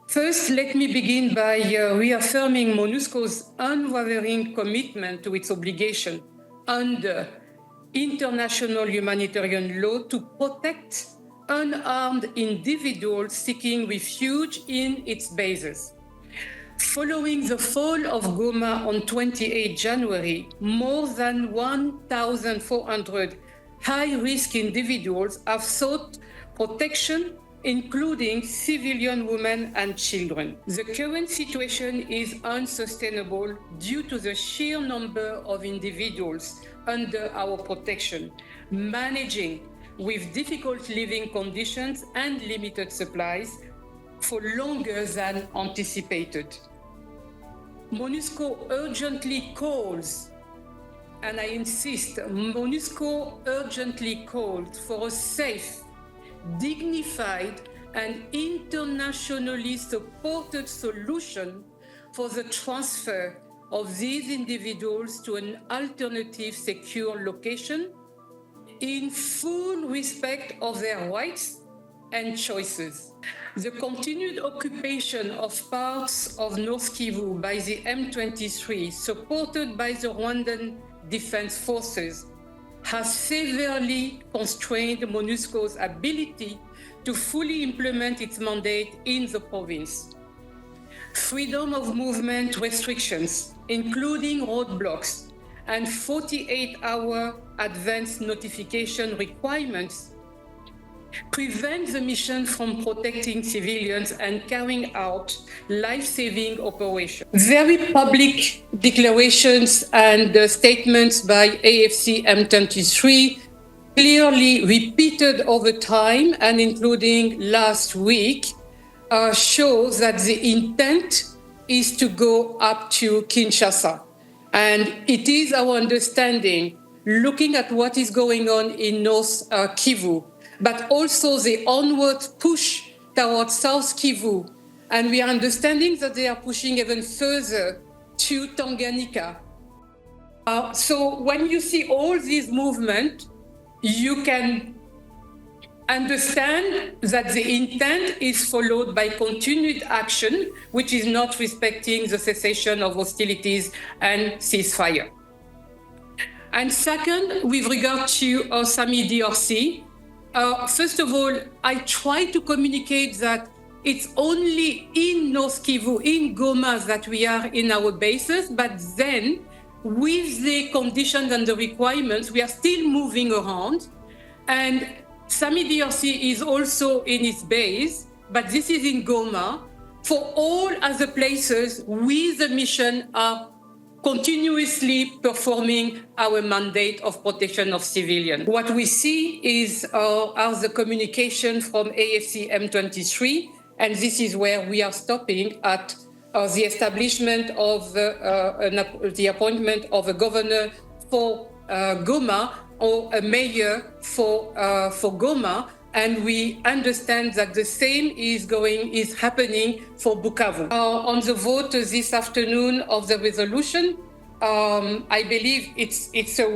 First, let me begin by reaffirming MONUSCO's unwavering commitment to its obligation under international humanitarian law to protect unarmed individuals seeking refuge in its bases. Following the fall of Goma on 28 January, more than 1,400 high-risk individuals have sought protection, including civilian women and children. The current situation is unsustainable due to the sheer number of individuals under our protection, managing with difficult living conditions and limited supplies for longer than anticipated. MONUSCO urgently calls, and I insist, MONUSCO urgently calls for a safe, dignified, and internationally supported solution for the transfer of these individuals to an alternative secure location in full respect of their rights and choices. The continued occupation of parts of North Kivu by the M23, supported by the Rwandan Defense Forces, has severely constrained MONUSCO's ability to fully implement its mandate in the province. Freedom of movement restrictions, including roadblocks and 48-hour advance notification requirements, prevent the mission from protecting civilians and carrying out life-saving operations. Very public declarations and statements by AFC M23, clearly repeated over time and including last week, shows that the intent is to go up to Kinshasa. And it is our understanding, looking at what is going on in North Kivu, but also the onward push towards South Kivu. And we are understanding that they are pushing even further to Tanganyika. So when you see all these movements, you can understand that the intent is followed by continued action, which is not respecting the cessation of hostilities and ceasefire. And second, with regard to Sami DRC, first of all, I try to communicate that it's only in North Kivu, in Goma, that we are in our bases, but then with the conditions and the requirements, we are still moving around. And Sami DRC is also in its base, but this is in Goma. For all other places, we, the mission, are continuously performing our mandate of protection of civilians. What we see is are the communication from AFC M23, and this is where we are stopping at the establishment of the appointment of a governor for Goma or a mayor for Goma, and we understand that the same is happening for Bukavu. On the vote this afternoon of the resolution, I believe it's a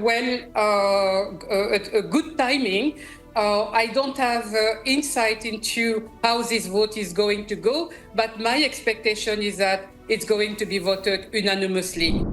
good timing. I don't have insight into how this vote is going to go, but my expectation is that it's going to be voted unanimously.